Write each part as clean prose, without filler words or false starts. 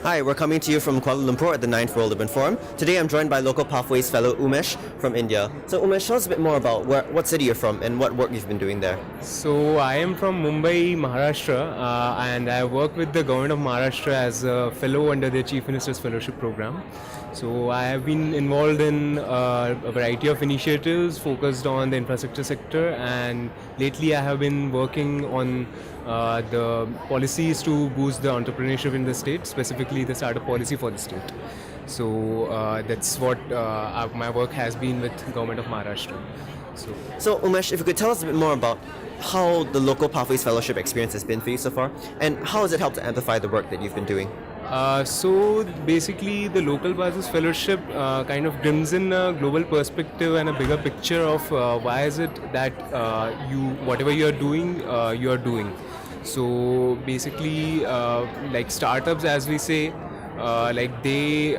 Hi, we're coming to you from Kuala Lumpur at the 9th World Urban Forum. Today I'm joined by Local Pathways fellow Umesh from India. So Umesh, tell us a bit more about what city you're from and what work you've been doing there. So I am from Mumbai, Maharashtra, and I work with the government of Maharashtra as a fellow under the Chief Minister's Fellowship Program. So I have been involved in a variety of initiatives focused on the infrastructure sector, and lately I have been working on the policies to boost the entrepreneurship in the state, specifically the startup policy for the state. So that's what my work has been with government of Maharashtra. So Umesh, if you could tell us a bit more about how the Local Pathways Fellowship experience has been for you so far, and how has it helped to amplify the work that you've been doing? So basically, the Local Pathways Fellowship kind of brings in a global perspective and a bigger picture of why is it that whatever you are doing. So basically, like startups, as we say, they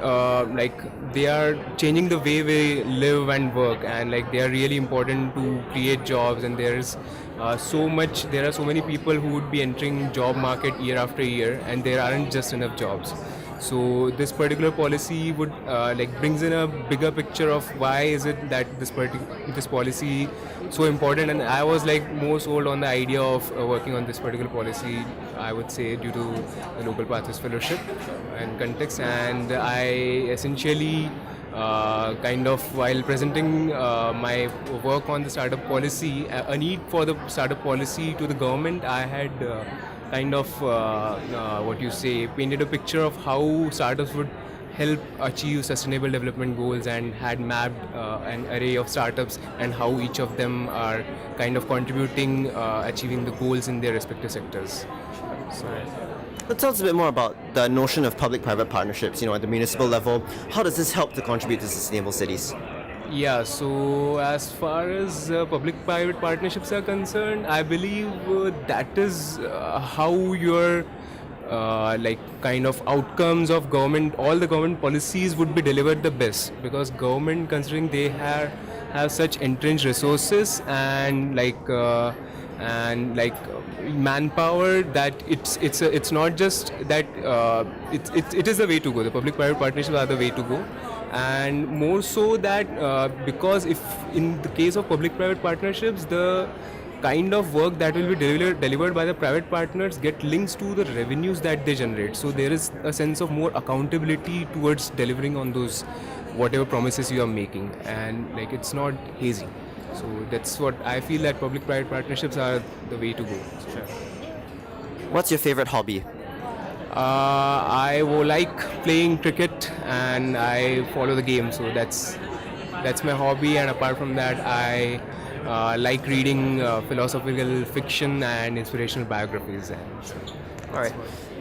are changing the way we live and work, and like they are really important to create jobs. And there are so many people who would be entering job market year after year, and there aren't just enough jobs. So this particular policy would brings in a bigger picture of why is it that this policy so important. And I was like more sold on the idea of working on this particular policy, I would say, due to the Local Pathways Fellowship and context. And I essentially while presenting my work on the startup policy, a need for the startup policy to the government, I had painted a picture of how startups would help achieve sustainable development goals, and had mapped an array of startups and how each of them are kind of contributing achieving the goals in their respective sectors. So, Let's tell us a bit more about the notion of public-private partnerships, at the municipal level. How does this help to contribute to sustainable cities? yeah, so as far as public-private partnerships are concerned, I believe that is how your outcomes of government, all the government policies would be delivered the best, because government, considering they have such entrenched resources and manpower, that it's not just that it is the way to go. The public-private partnerships are the way to go, and more so that because if in the case of public-private partnerships, the kind of work that will be delivered by the private partners get links to the revenues that they generate. So there is a sense of more accountability towards delivering on those whatever promises you are making, and like it's not hazy. So that's what I feel, that public-private partnerships are the way to go. Sure. What's your favorite hobby? I like playing cricket, and I follow the game. So that's my hobby. And apart from that, I like reading philosophical fiction and inspirational biographies. All right.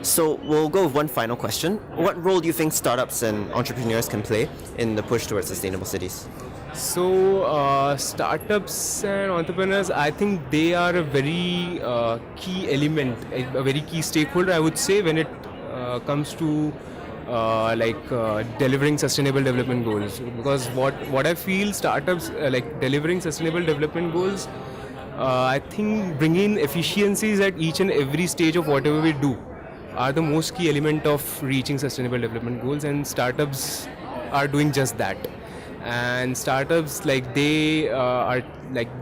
So we'll go with one final question. What role do you think startups and entrepreneurs can play in the push towards sustainable cities? So startups and entrepreneurs, I think they are a very key element, a very key stakeholder, I would say, when it comes to delivering sustainable development goals. Because what I feel, startups delivering sustainable development goals, I think bringing efficiencies at each and every stage of whatever we do are the most key element of reaching sustainable development goals, and startups are doing just that. And startups, they are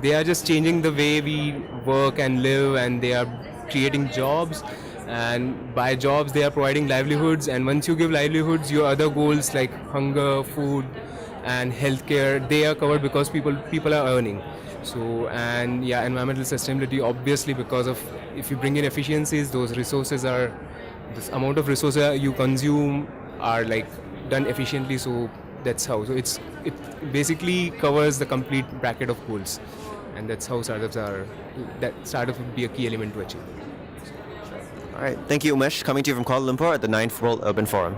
just changing the way we work and live, and they are creating jobs, and by jobs they are providing livelihoods. And once you give livelihoods, your other goals like hunger, food and healthcare, they are covered because people are earning. So, and yeah, environmental sustainability, obviously, because of if you bring in efficiencies, this amount of resources you consume are done efficiently. So that's how. So it basically covers the complete bracket of goals, and that's how startups would be a key element to achieve. All right. Thank you, Umesh. Coming to you from Kuala Lumpur at the 9th World Urban Forum.